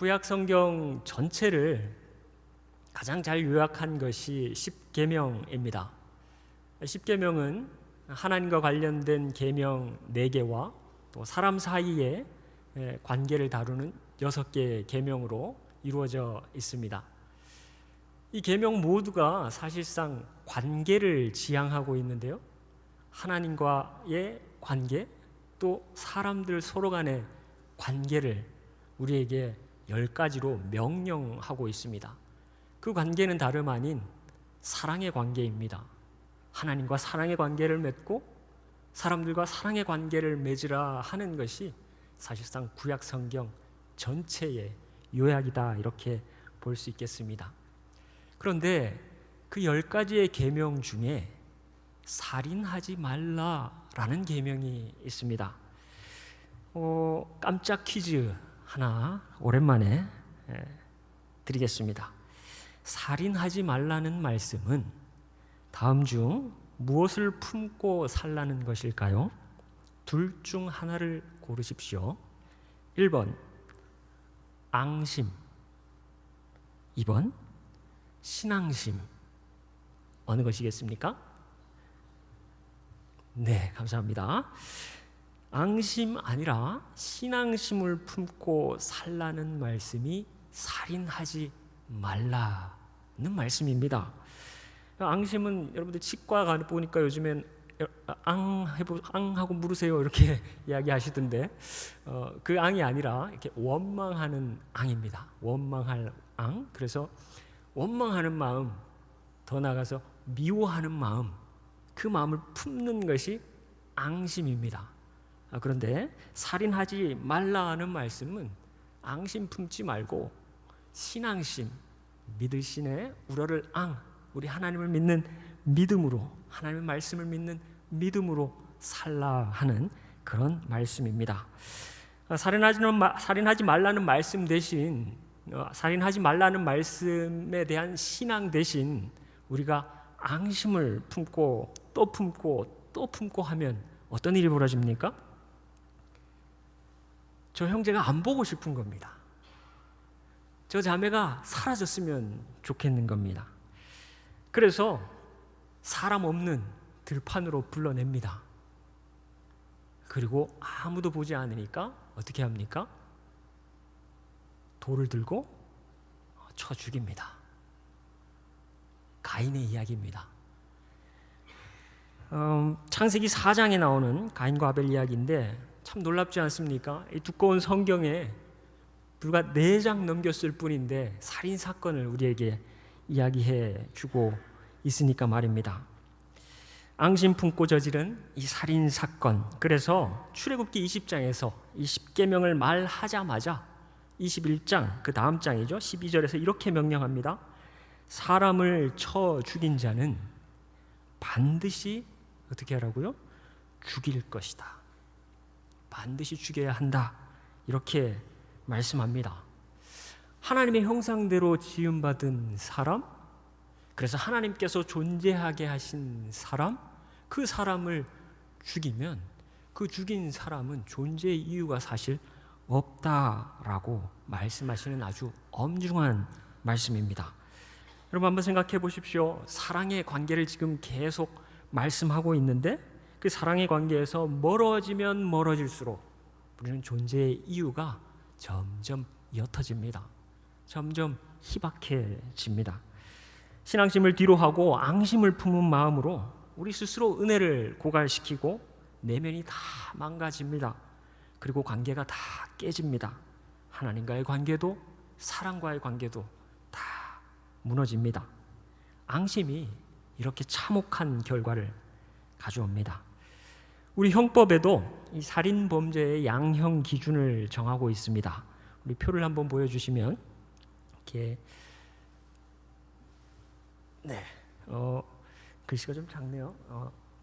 구약 성경 전체를 가장 잘 요약한 것이 십계명입니다. 십계명은 하나님과 관련된 계명 4개와 또 사람 사이의 관계를 다루는 6개의 계명으로 이루어져 있습니다. 이 계명 모두가 사실상 관계를 지향하고 있는데요. 하나님과의 관계, 또 사람들 서로 간의 관계를 우리에게 10가지로 명령하고 있습니다. 그 관계는 다름 아닌 사랑의 관계입니다. 하나님과 사랑의 관계를 맺고 사람들과 사랑의 관계를 맺으라 하는 것이 사실상 구약 성경 전체의 요약이다, 이렇게 볼 수 있겠습니다. 그런데 그 10가지의 계명 중에 살인하지 말라라는 계명이 있습니다. 깜짝 퀴즈 하나 오랜만에 드리겠습니다. 살인하지 말라는 말씀은 다음 중 무엇을 품고 살라는 것일까요? 둘 중 하나를 고르십시오. 1번 앙심, 2번 신앙심. 어느 것이겠습니까? 네, 감사합니다. 앙심 아니라 신앙심을 품고 살라는 말씀이 살인하지 말라는 말씀입니다. 앙심은 여러분들 치과 가 보니까 요즘엔 앙하고 물으세요 이렇게 이야기하시던데 그 앙이 아니라 이렇게 원망하는 앙입니다. 원망할 앙. 그래서 원망하는 마음, 더 나아가서 미워하는 마음, 그 마음을 품는 것이 앙심입니다. 그런데 살인하지 말라는 말씀은 앙심 품지 말고 신앙심, 믿을 신의 우러를 앙, 우리 하나님을 믿는 믿음으로, 하나님의 말씀을 믿는 믿음으로 살라 하는 그런 말씀입니다. 살인하지 말라는 말씀 대신, 살인하지 말라는 말씀에 대한 신앙 대신 우리가 앙심을 품고 또 품고 또 품고 하면 어떤 일이 벌어집니까? 저 형제가 안 보고 싶은 겁니다. 저 자매가 사라졌으면 좋겠는 겁니다. 그래서 사람 없는 들판으로 불러냅니다. 그리고 아무도 보지 않으니까 어떻게 합니까? 돌을 들고 쳐 죽입니다. 가인의 이야기입니다. 창세기 4장에 나오는 가인과 아벨 이야기인데 참 놀랍지 않습니까? 이 두꺼운 성경에 불과 4장 넘겼을 뿐인데 살인 사건을 우리에게 이야기해 주고 있으니까 말입니다. 앙심 품고 저지른 이 살인 사건. 그래서 출애굽기 20장에서 이 십계명을 말하자마자 21장 그 다음 장이죠. 12절에서 이렇게 명령합니다. 사람을 쳐 죽인 자는 반드시 어떻게 하라고요? 죽일 것이다. 반드시 죽여야 한다. 이렇게 말씀합니다. 하나님의 형상대로 지음받은 사람, 그래서 하나님께서 존재하게 하신 사람, 그 사람을 죽이면 그 죽인 사람은 존재의 이유가 사실 없다라고 말씀하시는 아주 엄중한 말씀입니다. 여러분 한번 생각해 보십시오. 사랑의 관계를 지금 계속 말씀하고 있는데 그 사랑의 관계에서 멀어지면 멀어질수록 우리는 존재의 이유가 점점 옅어집니다. 점점 희박해집니다. 신앙심을 뒤로하고 앙심을 품은 마음으로 우리 스스로 은혜를 고갈시키고 내면이 다 망가집니다. 그리고 관계가 다 깨집니다. 하나님과의 관계도 사랑과의 관계도 다 무너집니다. 앙심이 이렇게 참혹한 결과를 가져옵니다. 우리 형법에도 이 살인 범죄의 양형 기준을 정하고 있습니다. 우리 표를 한번 보여주시면 이렇게 글씨가 좀 작네요.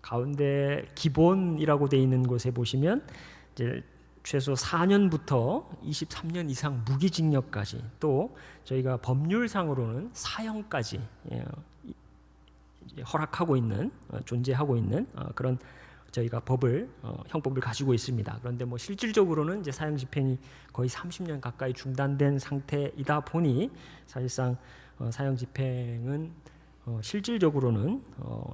가운데 기본이라고 되어 있는 곳에 보시면 이제 최소 4년부터 23년 이상 무기징역까지, 또 저희가 법률상으로는 사형까지 허락하고 있는, 존재하고 있는 그런 저희가 형법을 가지고 있습니다. 그런데 뭐 실질적으로는 이제 사형 집행이 거의 30년 가까이 중단된 상태이다 보니 사실상 사형 집행은 실질적으로는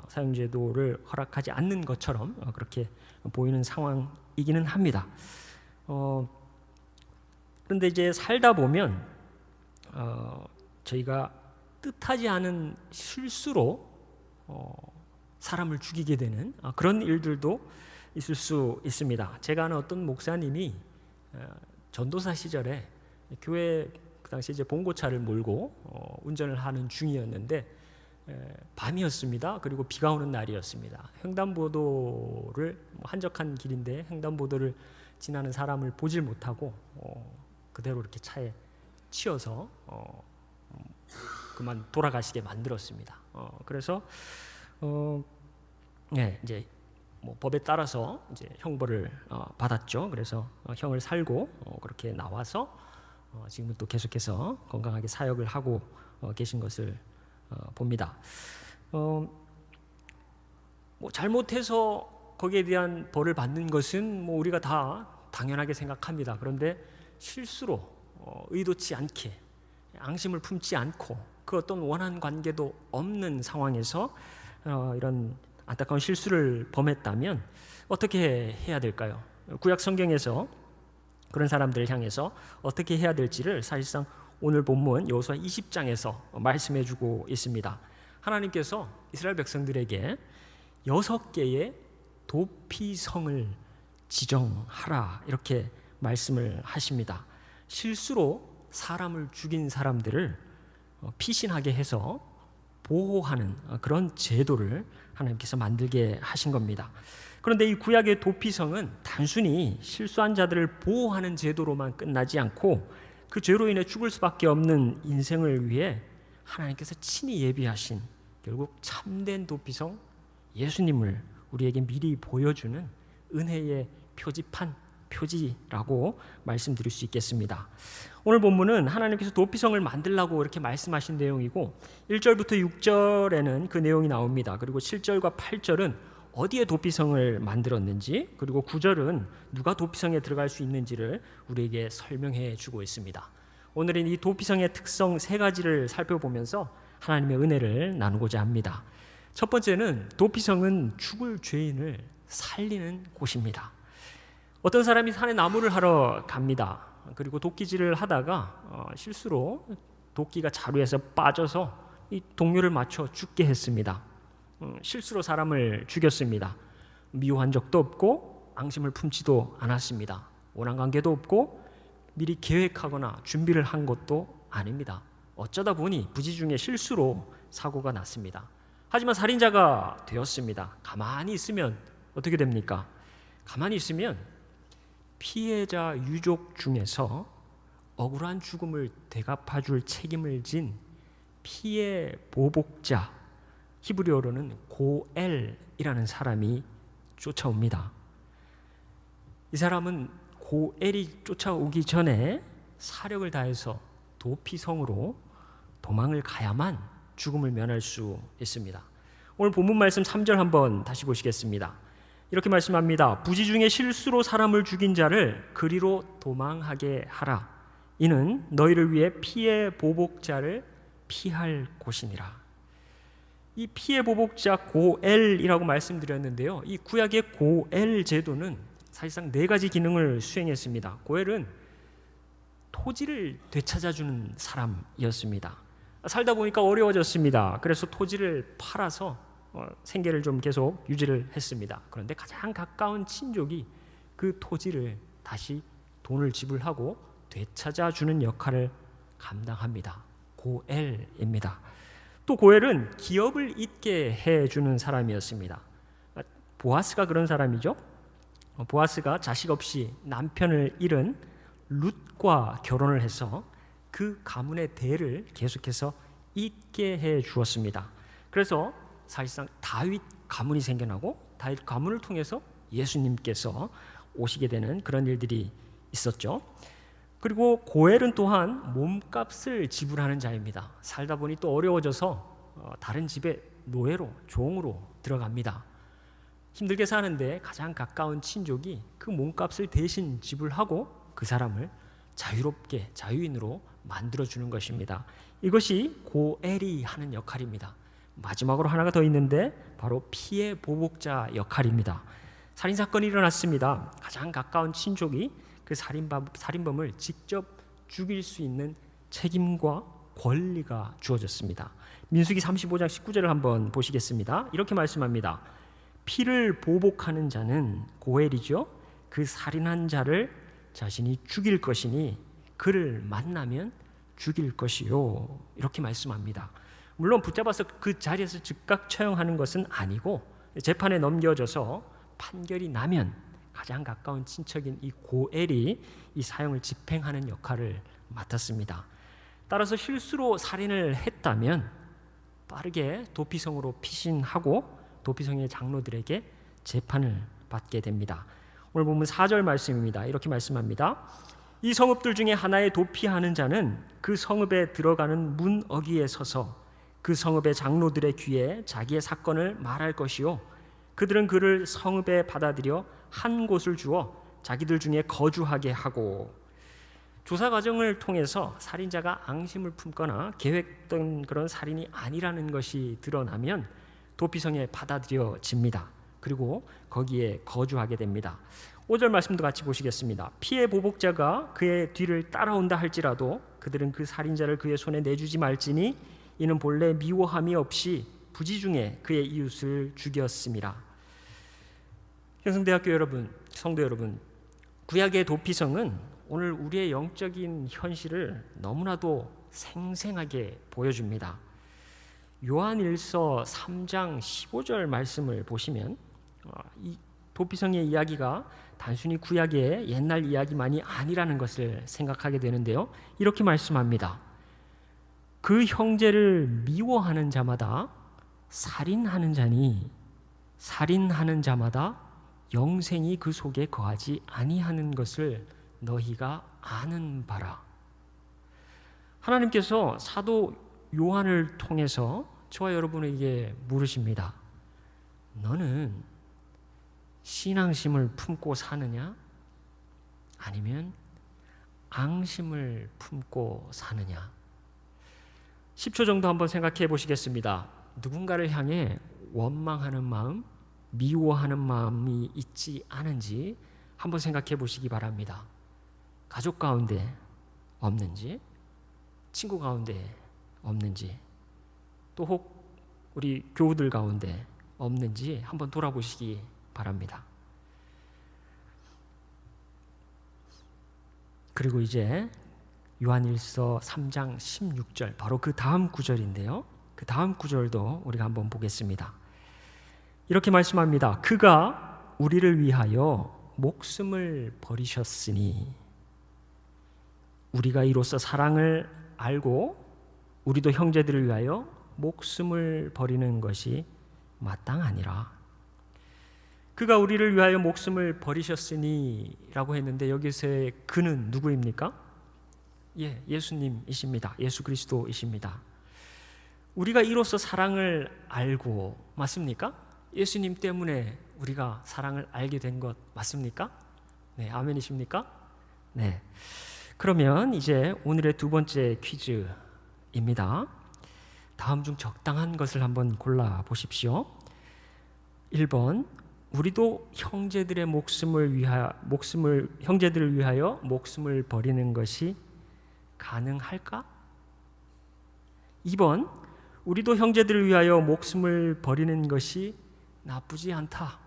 사형제도를 허락하지 않는 것처럼 그렇게 보이는 상황이기는 합니다. 그런데 이제 살다 보면 저희가 뜻하지 않은 실수로 사람을 죽이게 되는 그런 일들도 있을 수 있습니다. 제가 아는 어떤 목사님이 전도사 시절에 교회 그 당시 이제 봉고차를 몰고 운전을 하는 중이었는데 밤이었습니다. 그리고 비가 오는 날이었습니다. 횡단보도를 한적한 길인데 횡단보도를 지나는 사람을 보질 못하고 그대로 이렇게 차에 치여서 그만 돌아가시게 만들었습니다. 그래서 이제 뭐 법에 따라서 이제 형벌을 받았죠. 그래서 형을 살고 그렇게 나와서 지금은 또 계속해서 건강하게 사역을 하고 계신 것을 봅니다. 뭐 잘못해서 거기에 대한 벌을 받는 것은 뭐 우리가 다 당연하게 생각합니다. 그런데 실수로 의도치 않게 앙심을 품지 않고 그 어떤 원한 관계도 없는 상황에서 이런 안타까운 실수를 범했다면 어떻게 해야 될까요? 구약 성경에서 그런 사람들을 향해서 어떻게 해야 될지를 사실상 오늘 본문 여호수아 20장에서 말씀해주고 있습니다. 하나님께서 이스라엘 백성들에게 6개의 도피성을 지정하라 이렇게 말씀을 하십니다. 실수로 사람을 죽인 사람들을 피신하게 해서 보호하는 그런 제도를 하나님께서 만들게 하신 겁니다. 그런데 이 구약의 도피성은 단순히 실수한 자들을 보호하는 제도로만 끝나지 않고 그 죄로 인해 죽을 수밖에 없는 인생을 위해 하나님께서 친히 예비하신 결국 참된 도피성 예수님을 우리에게 미리 보여주는 은혜의 표지라고 말씀드릴 수 있겠습니다. 오늘 본문은 하나님께서 도피성을 만들라고 이렇게 말씀하신 내용이고 1절부터 6절에는 그 내용이 나옵니다. 그리고 7절과 8절은 어디에 도피성을 만들었는지, 그리고 9절은 누가 도피성에 들어갈 수 있는지를 우리에게 설명해 주고 있습니다. 오늘은 이 도피성의 특성 3가지를 살펴보면서 하나님의 은혜를 나누고자 합니다. 첫 번째는 도피성은 죽을 죄인을 살리는 곳입니다. 어떤 사람이 산에 나무를 하러 갑니다. 그리고 도끼질을 하다가 실수로 도끼가 자루에서 빠져서 이 동료를 맞춰 죽게 했습니다. 실수로 사람을 죽였습니다. 미워한 적도 없고 앙심을 품지도 않았습니다. 원한 관계도 없고 미리 계획하거나 준비를 한 것도 아닙니다. 어쩌다 보니 부지 중에 실수로 사고가 났습니다. 하지만 살인자가 되었습니다. 가만히 있으면 어떻게 됩니까? 가만히 있으면 피해자 유족 중에서 억울한 죽음을 대갚아줄 책임을 진 피해 보복자, 히브리어로는 고엘이라는 사람이 쫓아옵니다. 이 사람은 고엘이 쫓아오기 전에 사력을 다해서 도피성으로 도망을 가야만 죽음을 면할 수 있습니다. 오늘 본문 말씀 3절 한번 다시 보시겠습니다. 이렇게 말씀합니다. 부지 중에 실수로 사람을 죽인 자를 그리로 도망하게 하라. 이는 너희를 위해 피해 보복자를 피할 곳이니라. 이 피해 보복자 고엘이라고 말씀드렸는데요. 이 구약의 고엘 제도는 사실상 4가지 기능을 수행했습니다. 고엘은 토지를 되찾아주는 사람이었습니다. 살다 보니까 어려워졌습니다. 그래서 토지를 팔아서 생계를 좀 계속 유지를 했습니다. 그런데 가장 가까운 친족이 그 토지를 다시 돈을 지불하고 되찾아주는 역할을 감당합니다. 고엘입니다. 또 고엘은 기업을 잇게 해주는 사람이었습니다. 보아스가 그런 사람이죠. 보아스가 자식 없이 남편을 잃은 룻과 결혼을 해서 그 가문의 대를 계속해서 잇게 해 주었습니다. 그래서 사실상 다윗 가문이 생겨나고 다윗 가문을 통해서 예수님께서 오시게 되는 그런 일들이 있었죠. 그리고 고엘은 또한 몸값을 지불하는 자입니다. 살다 보니 또 어려워져서 다른 집에 노예로 종으로 들어갑니다. 힘들게 사는데 가장 가까운 친족이 그 몸값을 대신 지불하고 그 사람을 자유롭게 자유인으로 만들어주는 것입니다. 이것이 고엘이 하는 역할입니다. 마지막으로 하나가 더 있는데 바로 피해 보복자 역할입니다. 살인사건이 일어났습니다. 가장 가까운 친족이 그 살인범을 직접 죽일 수 있는 책임과 권리가 주어졌습니다. 민수기 35장 19절을 한번 보시겠습니다. 이렇게 말씀합니다. 피를 보복하는 자는 고엘이죠. 그 살인한 자를 자신이 죽일 것이니 그를 만나면 죽일 것이요. 이렇게 말씀합니다. 물론 붙잡아서 그 자리에서 즉각 처형하는 것은 아니고 재판에 넘겨져서 판결이 나면 가장 가까운 친척인 이 고엘이 이 사형을 집행하는 역할을 맡았습니다. 따라서 실수로 살인을 했다면 빠르게 도피성으로 피신하고 도피성의 장로들에게 재판을 받게 됩니다. 오늘 보면 4절 말씀입니다. 이렇게 말씀합니다. 이 성읍들 중에 하나에 도피하는 자는 그 성읍에 들어가는 문 어귀에 서서 그 성읍의 장로들의 귀에 자기의 사건을 말할 것이요 그들은 그를 성읍에 받아들여 한 곳을 주어 자기들 중에 거주하게 하고 조사 과정을 통해서 살인자가 앙심을 품거나 계획된 그런 살인이 아니라는 것이 드러나면 도피성에 받아들여집니다. 그리고 거기에 거주하게 됩니다. 5절 말씀도 같이 보시겠습니다. 피해 보복자가 그의 뒤를 따라온다 할지라도 그들은 그 살인자를 그의 손에 내주지 말지니 이는 본래 미워함이 없이 부지중에 그의 이웃을 죽였습니다. 경성대학교 여러분, 성도 여러분, 구약의 도피성은 오늘 우리의 영적인 현실을 너무나도 생생하게 보여줍니다. 요한일서 3장 15절 말씀을 보시면 이 도피성의 이야기가 단순히 구약의 옛날 이야기만이 아니라는 것을 생각하게 되는데요. 이렇게 말씀합니다. 그 형제를 미워하는 자마다 살인하는 자니 살인하는 자마다 영생이 그 속에 거하지 아니하는 것을 너희가 아는 바라. 하나님께서 사도 요한을 통해서 저와 여러분에게 물으십니다. 너는 신앙심을 품고 사느냐? 아니면 앙심을 품고 사느냐? 10초 정도 한번 생각해 보시겠습니다. 누군가를 향해 원망하는 마음, 미워하는 마음이 있지 않은지 한번 생각해 보시기 바랍니다. 가족 가운데 없는지, 친구 가운데 없는지, 또 혹 우리 교우들 가운데 없는지 한번 돌아보시기 바랍니다. 그리고 이제 요한일서 3장 16절 바로 그 다음 구절인데요. 그 다음 구절도 우리가 한번 보겠습니다. 이렇게 말씀합니다. 그가 우리를 위하여 목숨을 버리셨으니 우리가 이로써 사랑을 알고 우리도 형제들을 위하여 목숨을 버리는 것이 마땅하니라. 그가 우리를 위하여 목숨을 버리셨으니 라고 했는데 여기서의 그는 누구입니까? 예수님이십니다. 예수 그리스도이십니다. 우리가 이로써 사랑을 알고 맞습니까? 예수님 때문에 우리가 사랑을 알게 된 것 맞습니까? 네, 아멘이십니까? 네. 그러면 이제 오늘의 두 번째 퀴즈입니다. 다음 중 적당한 것을 한번 골라 보십시오. 1번 우리도 형제들의 형제들을 위하여 목숨을 버리는 것이 가능할까? 2번 우리도 형제들을 위하여 목숨을 버리는 것이 나쁘지 않다.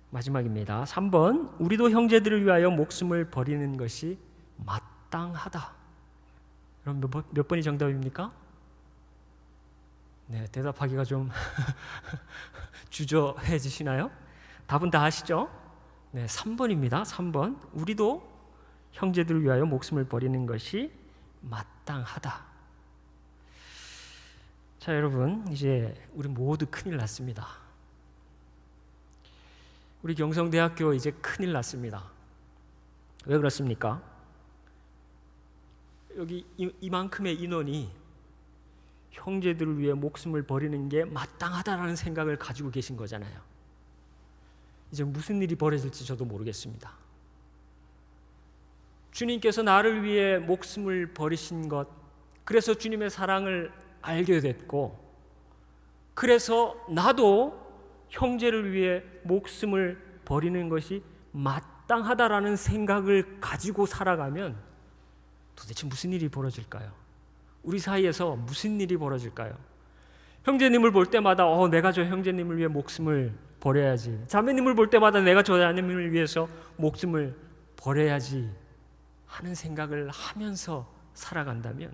마지막입니다. 3번 우리도 형제들을 위하여 목숨을 버리는 것이 마땅하다. 그럼 몇 번이 정답입니까? 네, 대답하기가 좀 주저해지시나요? 답은 다 아시죠? 네, 3번입니다. 3번 우리도 형제들을 위하여 목숨을 버리는 것이 마땅하다. 자, 여러분 이제 우리 모두 큰일 났습니다. 우리 경성대학교 이제 큰일 났습니다. 왜 그렇습니까? 여기 이만큼의 인원이 형제들을 위해 목숨을 버리는 게 마땅하다라는 생각을 가지고 계신 거잖아요. 이제 무슨 일이 벌어질지 저도 모르겠습니다. 주님께서 나를 위해 목숨을 버리신 것, 그래서 주님의 사랑을 알게 됐고, 그래서 나도 형제를 위해 목숨을 버리는 것이 마땅하다라는 생각을 가지고 살아가면 도대체 무슨 일이 벌어질까요? 우리 사이에서 무슨 일이 벌어질까요? 형제님을 볼 때마다 내가 저 형제님을 위해 목숨을 버려야지, 자매님을 볼 때마다 내가 저 자매님을 위해서 목숨을 버려야지 하는 생각을 하면서 살아간다면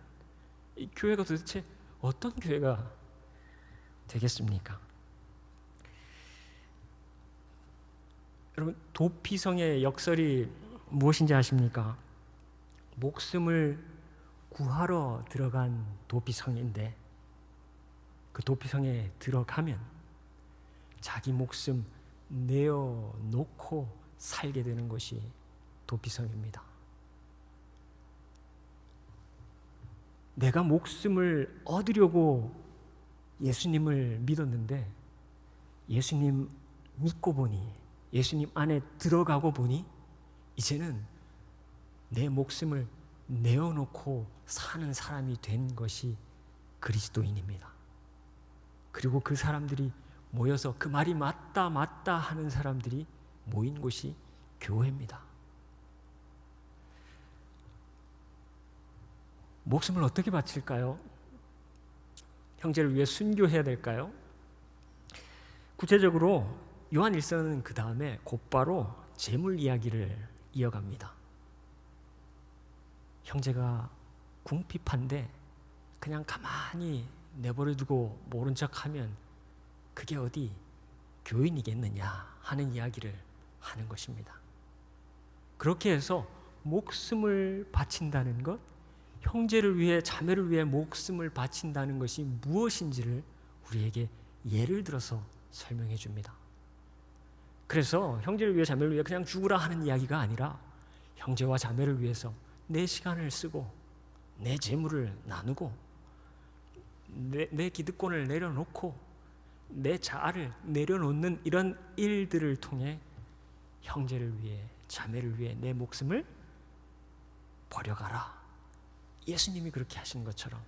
이 교회가 도대체 어떤 교회가 되겠습니까? 여러분, 도피성의 역설이 무엇인지 아십니까? 목숨을 구하러 들어간 도피성인데, 그 도피성에 들어가면 자기 목숨 내어놓고 살게 되는 것이 도피성입니다. 내가 목숨을 얻으려고 예수님을 믿었는데, 예수님 믿고 보니, 예수님 안에 들어가고 보니 이제는 내 목숨을 내어놓고 사는 사람이 된 것이 그리스도인입니다. 그리고 그 사람들이 모여서 그 말이 맞다 맞다 하는 사람들이 모인 곳이 교회입니다. 목숨을 어떻게 바칠까요? 형제를 위해 순교해야 될까요? 구체적으로 요한 1서는 그 다음에 곧바로 재물 이야기를 이어갑니다. 형제가 궁핍한데 그냥 가만히 내버려두고 모른 척하면 그게 어디 교인이겠느냐 하는 이야기를 하는 것입니다. 그렇게 해서 목숨을 바친다는 것, 형제를 위해, 자매를 위해 목숨을 바친다는 것이 무엇인지를 우리에게 예를 들어서 설명해 줍니다. 그래서 형제를 위해, 자매를 위해 그냥 죽으라 하는 이야기가 아니라 형제와 자매를 위해서 내 시간을 쓰고 내 재물을 나누고 내 기득권을 내려놓고 내 자아를 내려놓는 이런 일들을 통해 형제를 위해, 자매를 위해 내 목숨을 버려가라. 예수님이 그렇게 하신 것처럼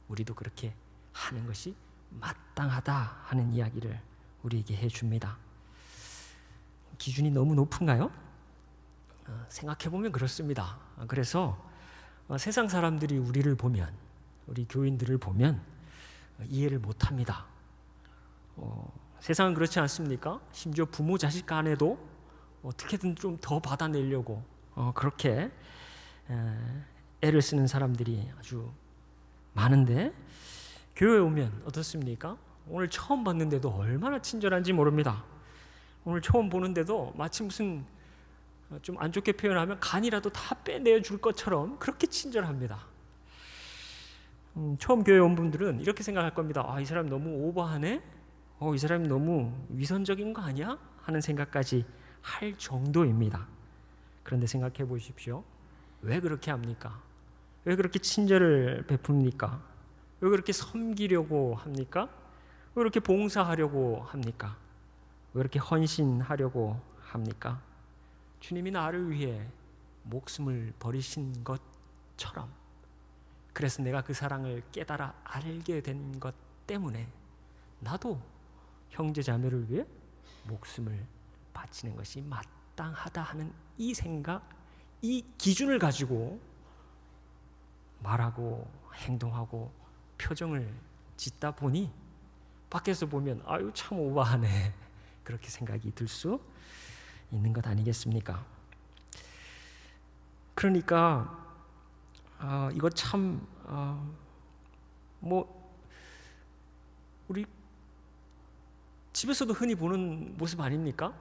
우리도 그렇게 하는 것이 마땅하다 하는 이야기를 우리에게 해줍니다. 기준이 너무 높은가요? 생각해보면 그렇습니다. 그래서 세상 사람들이 우리를 보면, 우리 교인들을 보면 이해를 못합니다. 세상은 그렇지 않습니까? 심지어 부모 자식 간에도 어떻게든 좀 더 받아내려고 그렇게 애를 쓰는 사람들이 아주 많은데, 교회에 오면 어떻습니까? 오늘 처음 봤는데도 얼마나 친절한지 모릅니다. 오늘 처음 보는데도 마치 무슨 좀 안 좋게 표현하면 간이라도 다 빼내어 줄 것처럼 그렇게 친절합니다. 처음 교회 온 분들은 이렇게 생각할 겁니다. 이 사람 너무 오버하네? 이 사람이 너무 위선적인 거 아니야? 하는 생각까지 할 정도입니다. 그런데 생각해 보십시오. 왜 그렇게 합니까? 왜 그렇게 친절을 베풉니까? 왜 그렇게 섬기려고 합니까? 왜 그렇게 봉사하려고 합니까? 왜 그렇게 헌신하려고 합니까? 주님이 나를 위해 목숨을 버리신 것처럼, 그래서 내가 그 사랑을 깨달아 알게 된 것 때문에 나도 형제 자매를 위해 목숨을 바치는 것이 마땅하다 하는 이 생각, 이 기준을 가지고 말하고 행동하고 표정을 짓다 보니 밖에서 보면 아유 참 오버하네, 그렇게 생각이 들 수 있는 것 아니겠습니까? 그러니까 이거 참 우리 집에서도 흔히 보는 모습 아닙니까?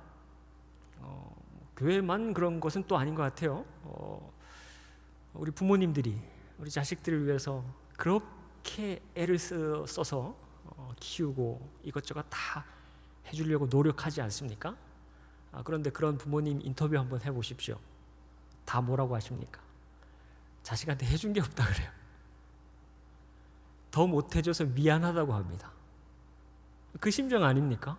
교회만 그런 것은 또 아닌 것 같아요. 우리 부모님들이 우리 자식들을 위해서 그렇게 애를 써서 키우고 이것저것 다 해주려고 노력하지 않습니까? 그런데 그런 부모님 인터뷰 한번 해보십시오. 다 뭐라고 하십니까? 자식한테 해준 게 없다 그래요. 더 못해줘서 미안하다고 합니다. 그 심정 아닙니까?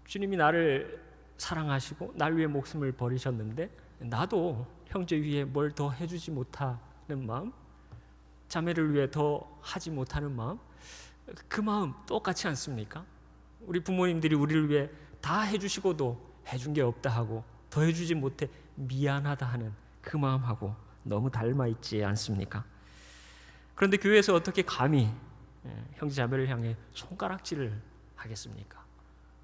주님이 나를 사랑하시고 날 위해 목숨을 버리셨는데 나도 형제 위에 뭘 더 해주지 못하는 마음, 자매를 위해 더 하지 못하는 마음, 그 마음 똑같지 않습니까? 우리 부모님들이 우리를 위해 다 해주시고도 해준 게 없다 하고 더 해주지 못해 미안하다 하는 그 마음하고 너무 닮아 있지 않습니까? 그런데 교회에서 어떻게 감히 형제 자매를 향해 손가락질을 하겠습니까?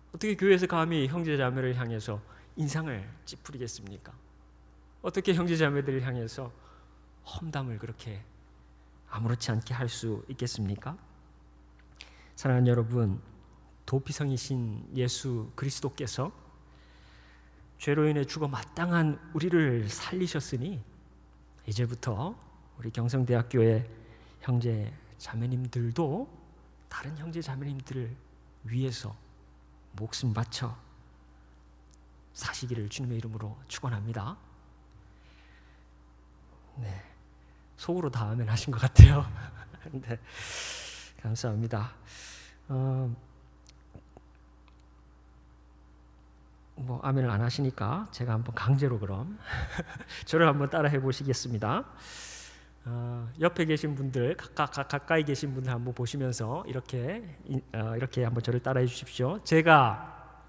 어떻게 교회에서 감히 형제 자매를 향해서 인상을 찌푸리겠습니까? 어떻게 형제 자매들을 향해서 험담을 그렇게 아무렇지 않게 할 수 있겠습니까? 사랑하는 여러분, 도피성이신 예수 그리스도께서 죄로 인해 죽어 마땅한 우리를 살리셨으니 이제부터 우리 경성대학교의 형제 자매님들도 다른 형제 자매님들을 위해서 목숨 바쳐 사시기를 주님의 이름으로 축원합니다. 네, 속으로 다 아멘 하신 것 같아요. 네, 감사합니다. 뭐 아멘을 안 하시니까 제가 한번 강제로 그럼 저를 한번 따라해 보시겠습니다. 옆에 계신 분들, 가까이 계신 분들 한번 보시면서 이렇게 한번 저를 따라해 주십시오. 제가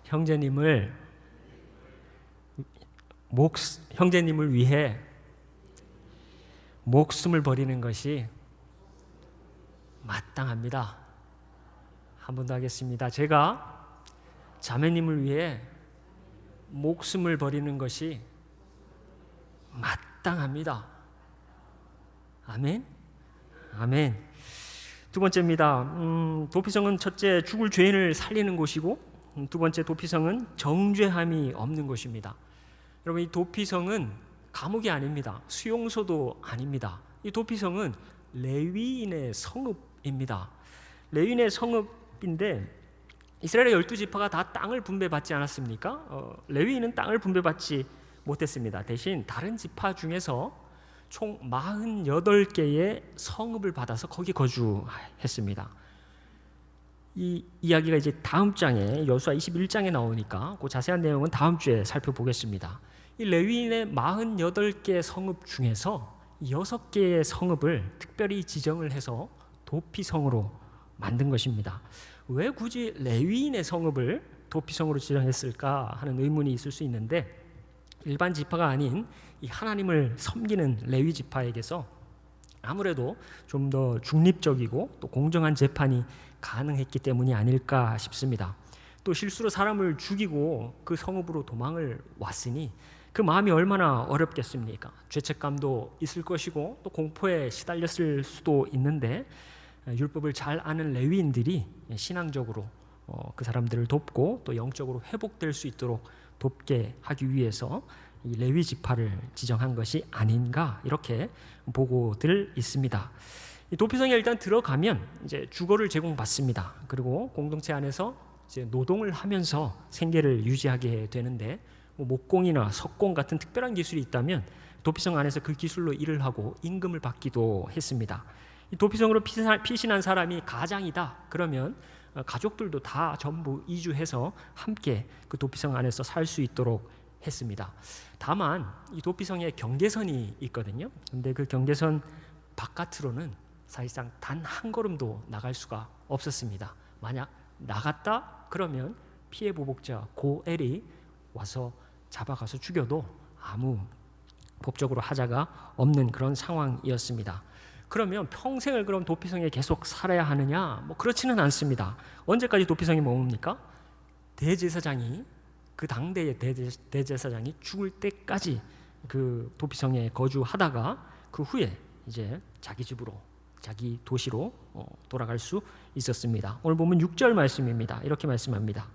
형제님을 위해 목숨을 버리는 것이 마땅합니다. 한 번 더 하겠습니다. 제가 자매님을 위해 목숨을 버리는 것이 마땅합니다. 아멘. 아멘. 두 번째입니다. 도피성은 첫째, 죽을 죄인을 살리는 곳이고, 두 번째, 도피성은 정죄함이 없는 곳입니다. 여러분, 이 도피성은 감옥이 아닙니다. 수용소도 아닙니다. 이 도피성은 레위인의 성읍입니다. 레위인의 성읍인데 이스라엘의 12지파가 다 땅을 분배받지 않았습니까? 레위인은 땅을 분배받지 못했습니다. 대신 다른 지파 중에서 총 48개의 성읍을 받아서 거기 거주했습니다. 이 이야기가 이제 다음 장에 여호수아 21장에 나오니까 그 자세한 내용은 다음 주에 살펴보겠습니다. 이 레위인의 48개 성읍 중에서 6개의 성읍을 특별히 지정을 해서 도피성으로 만든 것입니다. 왜 굳이 레위인의 성읍을 도피성으로 지정했을까 하는 의문이 있을 수 있는데, 일반 지파가 아닌 이 하나님을 섬기는 레위 지파에게서 아무래도 좀 더 중립적이고 또 공정한 재판이 가능했기 때문이 아닐까 싶습니다. 또 실수로 사람을 죽이고 그 성읍으로 도망을 왔으니 그 마음이 얼마나 어렵겠습니까? 죄책감도 있을 것이고 또 공포에 시달렸을 수도 있는데, 율법을 잘 아는 레위인들이 신앙적으로 그 사람들을 돕고 또 영적으로 회복될 수 있도록 돕게 하기 위해서 이 레위 지파를 지정한 것이 아닌가, 이렇게 보고들 있습니다. 이 도피성에 일단 들어가면 이제 주거를 제공받습니다. 그리고 공동체 안에서 이제 노동을 하면서 생계를 유지하게 되는데, 목공이나 석공 같은 특별한 기술이 있다면 도피성 안에서 그 기술로 일을 하고 임금을 받기도 했습니다. 이 도피성으로 피신한 사람이 가장이다 그러면 가족들도 다 전부 이주해서 함께 그 도피성 안에서 살 수 있도록 했습니다. 다만 이 도피성에 경계선이 있거든요. 근데 그 경계선 바깥으로는 사실상 단 한 걸음도 나갈 수가 없었습니다. 만약 나갔다 그러면 피해 보복자 고엘이 와서 잡아가서 죽여도 아무 법적으로 하자가 없는 그런 상황이었습니다. 그러면 평생을 그럼 도피성에 계속 살아야 하느냐? 뭐 그렇지는 않습니다. 언제까지 도피성에 머뭅니까? 대제사장이, 그 당대의 대제사장이 죽을 때까지 그 도피성에 거주하다가 그 후에 이제 자기 집으로, 자기 도시로 돌아갈 수 있었습니다. 오늘 보면 6절 말씀입니다. 이렇게 말씀합니다.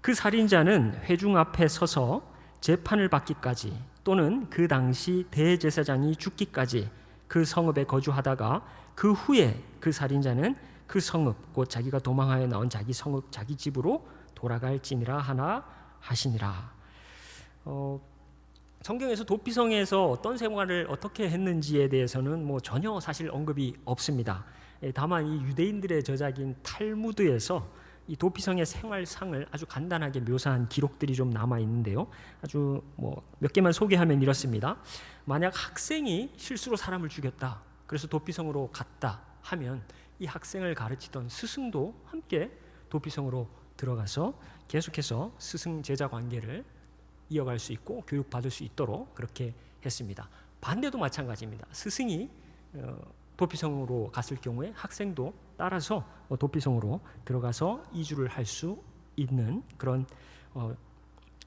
그 살인자는 회중 앞에 서서 재판을 받기까지 또는 그 당시 대제사장이 죽기까지 그 성읍에 거주하다가 그 후에 그 살인자는 그 성읍, 곧 자기가 도망하여 나온 자기 성읍, 자기 집으로 돌아갈지니라 하나 하시니라. 성경에서 도피성에서 어떤 생활을 어떻게 했는지에 대해서는 뭐 전혀 사실 언급이 없습니다. 다만 이 유대인들의 저작인 탈무드에서 이 도피성의 생활상을 아주 간단하게 묘사한 기록들이 좀 남아 있는데요. 아주 몇 개만 소개하면 이렇습니다. 만약 학생이 실수로 사람을 죽였다, 그래서 도피성으로 갔다 하면 이 학생을 가르치던 스승도 함께 도피성으로 들어가서 계속해서 스승 제자 관계를 이어갈 수 있고 교육받을 수 있도록 그렇게 했습니다. 반대도 마찬가지입니다. 스승이 도피성으로 갔을 경우에 학생도 따라서 도피성으로 들어가서 이주를 할 수 있는 그런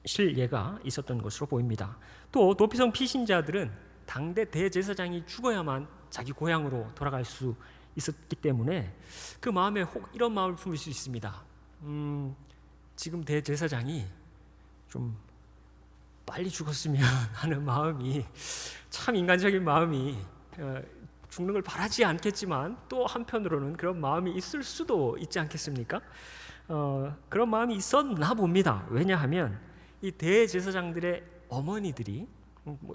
실예가 있었던 것으로 보입니다. 또 도피성 피신자들은 당대 대제사장이 죽어야만 자기 고향으로 돌아갈 수 있었기 때문에 그 마음에 혹 이런 마음을 품을 수 있습니다. 지금 대제사장이 좀 빨리 죽었으면 하는 마음이, 참 인간적인 마음이, 죽는 걸 바라지 않겠지만 또 한편으로는 그런 마음이 있을 수도 있지 않겠습니까? 그런 마음이 있었나 봅니다. 왜냐하면 이 대제사장들의 어머니들이,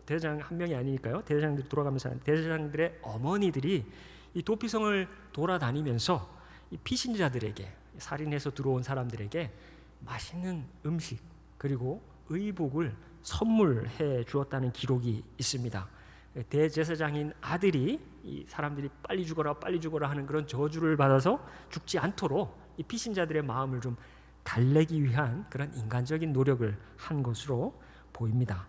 대제사장 한 명이 아니니까요, 대제사장들이 돌아가면서 대제사장들의 어머니들이 이 도피성을 돌아다니면서 이 피신자들에게, 살인해서 들어온 사람들에게 맛있는 음식 그리고 의복을 선물해 주었다는 기록이 있습니다. 대제사장인 아들이 이 사람들이 빨리 죽어라 하는 그런 저주를 받아서 죽지 않도록 이 피신자들의 마음을 좀 달래기 위한 그런 인간적인 노력을 한 것으로 보입니다.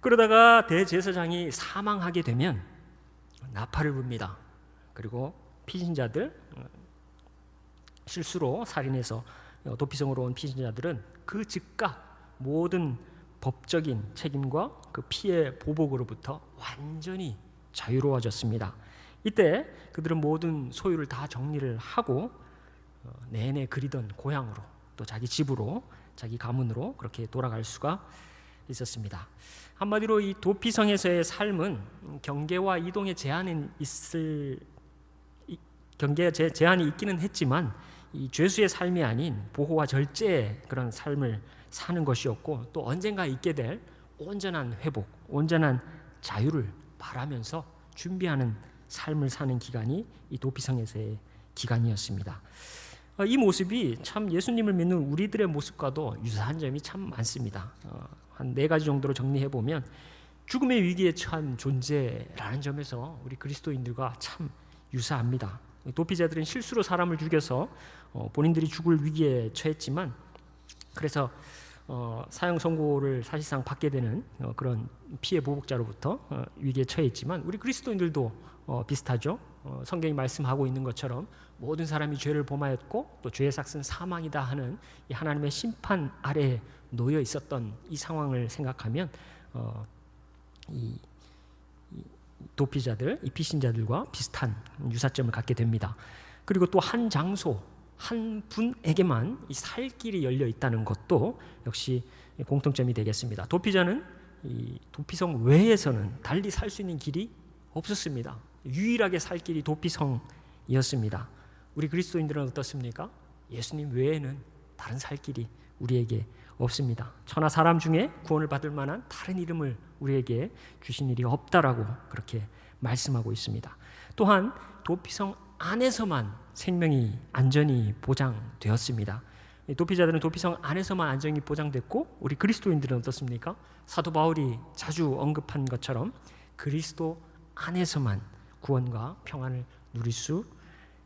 그러다가 대제사장이 사망하게 되면 나팔을 붑니다. 그리고 피신자들, 실수로 살인해서 도피성으로 온 피신자들은 그 즉각 모든 법적인 책임과 그 피해 보복으로부터 완전히 자유로워졌습니다. 이때 그들은 모든 소유를 다 정리를 하고 내내 그리던 고향으로, 또 자기 집으로, 자기 가문으로 그렇게 돌아갈 수가 있었습니다. 한마디로 이 도피성에서의 삶은 경계와 이동의 제한이 있기는 했지만 이 죄수의 삶이 아닌 보호와 절제의 그런 삶을 사는 것이었고, 또 언젠가 있게 될 온전한 회복, 온전한 자유를 바라면서 준비하는 삶을 사는 기간이 이 도피성에서의 기간이었습니다. 이 모습이 참 예수님을 믿는 우리들의 모습과도 유사한 점이 참 많습니다. 한 4가지 정도로 정리해 보면, 죽음의 위기에 처한 존재라는 점에서 우리 그리스도인들과 참 유사합니다. 도피자들은 실수로 사람을 죽여서 본인들이 죽을 위기에 처했지만, 그래서 사형 선고를 사실상 받게 되는 그런 피해 보복자로부터 위기에 처했지만, 우리 그리스도인들도 비슷하죠. 성경이 말씀하고 있는 것처럼 모든 사람이 죄를 범하였고 또 죄의 삭은 사망이다 하는 이 하나님의 심판 아래에 놓여 있었던 이 상황을 생각하면 이 도피자들, 이 피신자들과 비슷한 유사점을 갖게 됩니다. 그리고 또 한 장소, 한 분에게만 이 살 길이 열려 있다는 것도 역시 공통점이 되겠습니다. 도피자는 이 도피성 외에서는 달리 살 수 있는 길이 없었습니다. 유일하게 살 길이 도피성이었습니다. 우리 그리스도인들은 어떻습니까? 예수님 외에는 다른 살 길이 우리에게 없습니다. 천하 사람 중에 구원을 받을 만한 다른 이름을 우리에게 주신 일이 없다라고 그렇게 말씀하고 있습니다. 또한 도피성 안에서만 생명이 안전이 보장되었습니다. 도피자들은 도피성 안에서만 안전이 보장됐고, 우리 그리스도인들은 어떻습니까? 사도 바울이 자주 언급한 것처럼 그리스도 안에서만 구원과 평안을 누릴 수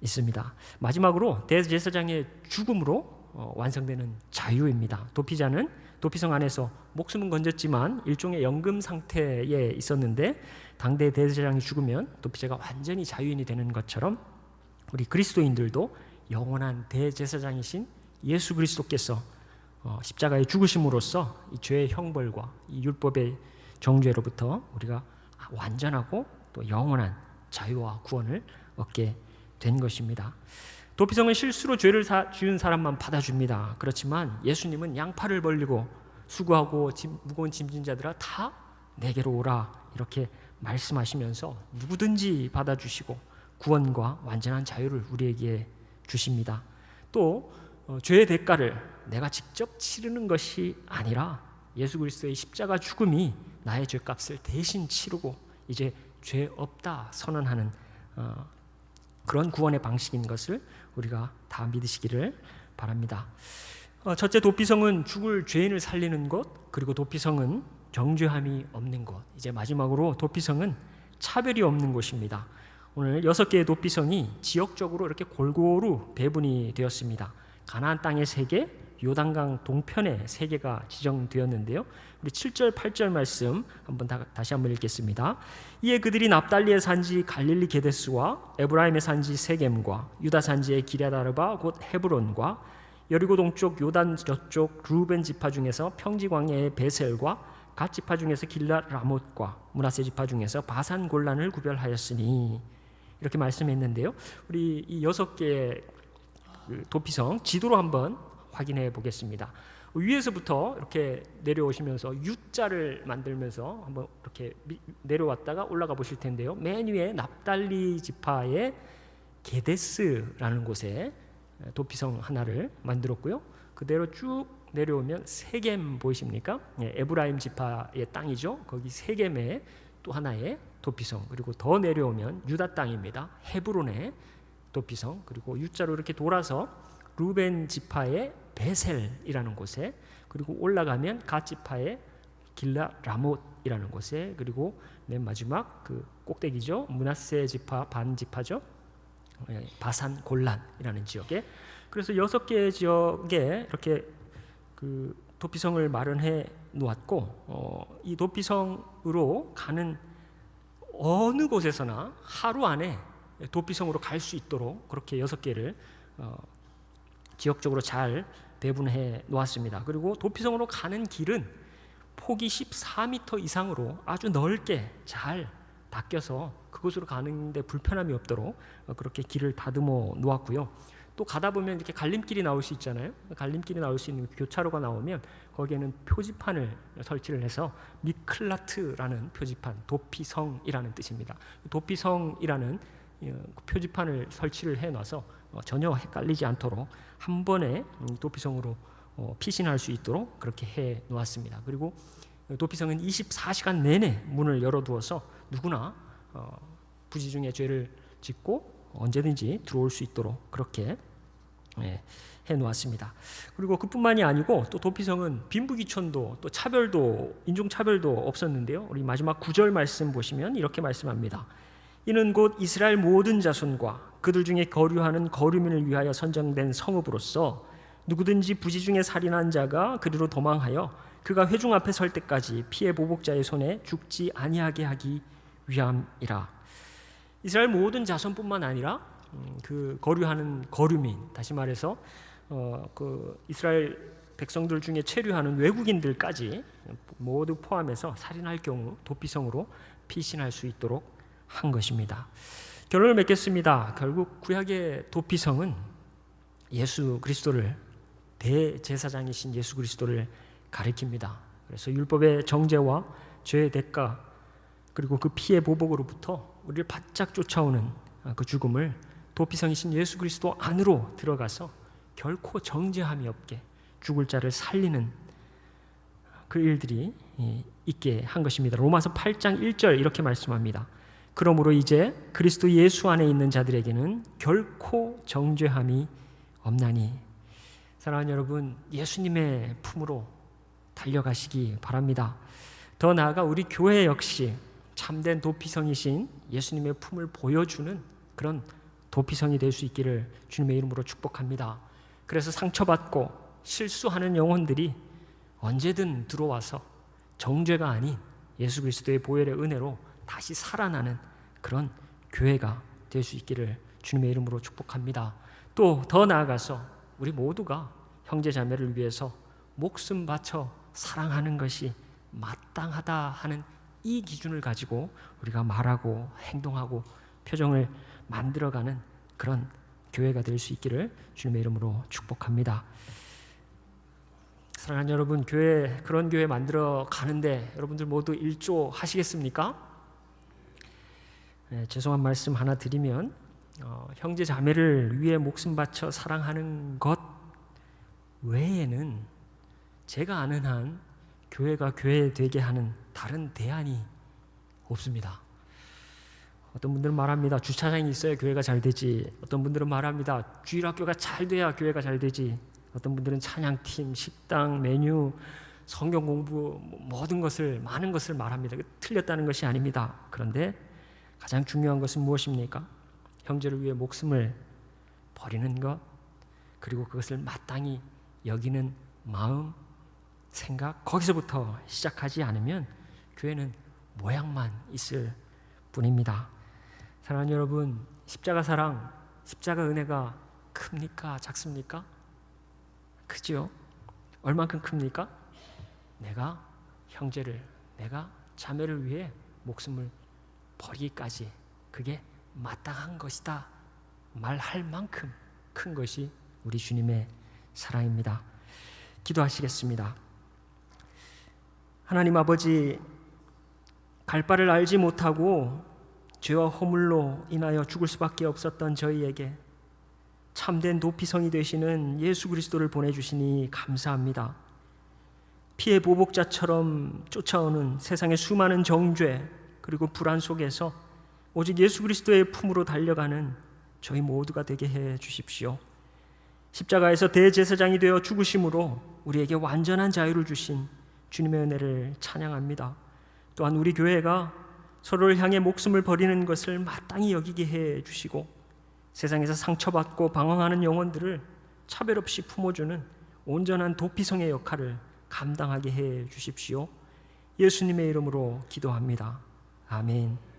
있습니다. 마지막으로 대제사장의 죽음으로 완성되는 자유입니다. 도피자는 도피성 안에서 목숨은 건졌지만 일종의 연금 상태에 있었는데, 당대 대제사장이 죽으면 도피자가 완전히 자유인이 되는 것처럼 우리 그리스도인들도 영원한 대제사장이신 예수 그리스도께서 십자가에 죽으심으로써 이 죄의 형벌과 이 율법의 정죄로부터 우리가 완전하고 또 영원한 자유와 구원을 얻게 된 것입니다. 도피성은 실수로 죄를 지은 사람만 받아줍니다. 그렇지만 예수님은 양팔을 벌리고 수고하고 무거운 짐진 자들아 다 내게로 오라 이렇게 말씀하시면서 누구든지 받아주시고 구원과 완전한 자유를 우리에게 주십니다. 또 죄의 대가를 내가 직접 치르는 것이 아니라 예수 그리스도의 십자가 죽음이 나의 죄값을 대신 치르고 이제 죄 없다 선언하는 그런 구원의 방식인 것을 우리가 다 믿으시기를 바랍니다. 첫째, 도피성은 죽을 죄인을 살리는 곳, 그리고 도피성은 정죄함이 없는 곳. 이제 마지막으로 도피성은 차별이 없는 곳입니다. 오늘 6개의 도피성이 지역적으로 이렇게 골고루 배분이 되었습니다. 가나안 땅의 3개, 요단강 동편에 3개가 지정되었는데요. 우리 7절, 8절 말씀 다시 한번 읽겠습니다. 이에 그들이 납달리의 산지 갈릴리 게데스와 에브라임의 산지 세겜과 유다 산지의 기랴다르바 곧 헤브론과 여리고 동쪽 요단 저쪽 루벤 지파 중에서 평지 광야의 베셀과 갓 지파 중에서 길랏 라못과 므낫세 지파 중에서 바산 골란을 구별하였으니, 이렇게 말씀했는데요. 우리 이 6개의 도피성 지도로 한번 확인해 보겠습니다. 위에서부터 이렇게 내려오시면서 U자를 만들면서 한번 이렇게 내려왔다가 올라가 보실 텐데요. 맨 위에 납달리 지파의 게데스라는 곳에 도피성 하나를 만들었고요. 그대로 쭉 내려오면 세겜 보이십니까? 에브라임 지파의 땅이죠. 거기 세겜에 또 하나의 도피성, 그리고 더 내려오면 유다 땅입니다. 헤브론의 도피성, 그리고 U자로 이렇게 돌아서 루벤 지파의 베셀이라는 곳에, 그리고 올라가면 갓 지파의 길라 라못이라는 곳에, 그리고 맨 마지막 그 꼭대기죠. 므낫세 지파 반 지파죠. 바산 골란이라는 지역에. 그래서 6개의 지역에 이렇게 그 도피성을 마련해 놓았고, 이 도피성으로 가는 어느 곳에서나 하루 안에 도피성으로 갈 수 있도록 그렇게 6개를 지역적으로 잘 배분해 놓았습니다. 그리고 도피성으로 가는 길은 폭이 14m 이상으로 아주 넓게 잘 닦여서 그곳으로 가는데 불편함이 없도록 그렇게 길을 다듬어 놓았고요. 또 가다 보면 이렇게 갈림길이 나올 수 있잖아요. 갈림길이 나올 수 있는 교차로가 나오면 거기에는 표지판을 설치를 해서 미클라트라는 표지판, 도피성이라는 뜻입니다. 도피성이라는 표지판을 설치를 해놔서 전혀 헷갈리지 않도록 한 번에 도피성으로 피신할 수 있도록 그렇게 해 놓았습니다. 그리고 도피성은 24시간 내내 문을 열어두어서 누구나 부지중에 죄를 짓고 언제든지 들어올 수 있도록 그렇게 해 놓았습니다. 그리고 그뿐만이 아니고 또 도피성은 빈부귀천도 또 차별도 인종차별도 없었는데요. 우리 마지막 9절 말씀 보시면 이렇게 말씀합니다. 이는 곧 이스라엘 모든 자손과 그들 중에 거류하는 거류민을 위하여 선정된 성읍으로서 누구든지 부지중에 살인한 자가 그리로 도망하여 그가 회중 앞에 설 때까지 피해 보복자의 손에 죽지 아니하게 하기 위함이라. 이스라엘 모든 자손뿐만 아니라 그 거류하는 거류민, 다시 말해서 그 이스라엘 백성들 중에 체류하는 외국인들까지 모두 포함해서 살인할 경우 도피성으로 피신할 수 있도록 한 것입니다. 결론을 맺겠습니다. 결국 구약의 도피성은 예수 그리스도를, 대제사장이신 예수 그리스도를 가리킵니다. 그래서 율법의 정죄와 죄의 대가 그리고 그 피의 보복으로부터 우리를 바짝 쫓아오는 그 죽음을 도피성이신 예수 그리스도 안으로 들어가서 결코 정죄함이 없게 죽을 자를 살리는 그 일들이 있게 한 것입니다. 로마서 8장 1절 이렇게 말씀합니다. 그러므로 이제 그리스도 예수 안에 있는 자들에게는 결코 정죄함이 없나니. 사랑하는 여러분, 예수님의 품으로 달려가시기 바랍니다. 더 나아가 우리 교회 역시 참된 도피성이신 예수님의 품을 보여주는 그런 도피성이 될 수 있기를 주님의 이름으로 축복합니다. 그래서 상처받고 실수하는 영혼들이 언제든 들어와서 정죄가 아닌 예수 그리스도의 보혈의 은혜로 다시 살아나는 그런 교회가 될 수 있기를 주님의 이름으로 축복합니다. 또 더 나아가서 우리 모두가 형제 자매를 위해서 목숨 바쳐 사랑하는 것이 마땅하다 하는 이 기준을 가지고 우리가 말하고 행동하고 표정을 만들어가는 그런 교회가 될 수 있기를 주님의 이름으로 축복합니다. 사랑하는 여러분, 그런 교회 만들어 가는데 여러분들 모두 일조하시겠습니까? 죄송한 말씀 하나 드리면 형제 자매를 위해 목숨 바쳐 사랑하는 것 외에는 제가 아는 한 교회가 교회 되게 하는 다른 대안이 없습니다. 어떤 분들은 말합니다. 주차장이 있어야 교회가 잘 되지. 어떤 분들은 말합니다. 주일학교가 잘 돼야 교회가 잘 되지. 어떤 분들은 찬양팀, 식당, 메뉴, 성경 공부 모든 것을 많은 것을 말합니다. 틀렸다는 것이 아닙니다. 그런데 가장 중요한 것은 무엇입니까? 형제를 위해 목숨을 버리는 것, 그리고 그것을 마땅히 여기는 마음, 생각, 거기서부터 시작하지 않으면 교회는 모양만 있을 뿐입니다. 사랑하는 여러분, 십자가 사랑, 십자가 은혜가 큽니까? 작습니까? 크죠? 얼만큼 큽니까? 내가 형제를, 내가 자매를 위해 목숨을 버리기까지 그게 마땅한 것이다 말할 만큼 큰 것이 우리 주님의 사랑입니다. 기도하시겠습니다. 하나님 아버지, 갈 바를 알지 못하고 죄와 허물로 인하여 죽을 수밖에 없었던 저희에게 참된 도피성이 되시는 예수 그리스도를 보내주시니 감사합니다. 피해 보복자처럼 쫓아오는 세상의 수많은 정죄 그리고 불안 속에서 오직 예수 그리스도의 품으로 달려가는 저희 모두가 되게 해 주십시오. 십자가에서 대제사장이 되어 죽으심으로 우리에게 완전한 자유를 주신 주님의 은혜를 찬양합니다. 또한 우리 교회가 서로를 향해 목숨을 버리는 것을 마땅히 여기게 해 주시고 세상에서 상처받고 방황하는 영혼들을 차별 없이 품어주는 온전한 도피성의 역할을 감당하게 해 주십시오. 예수님의 이름으로 기도합니다. 아멘.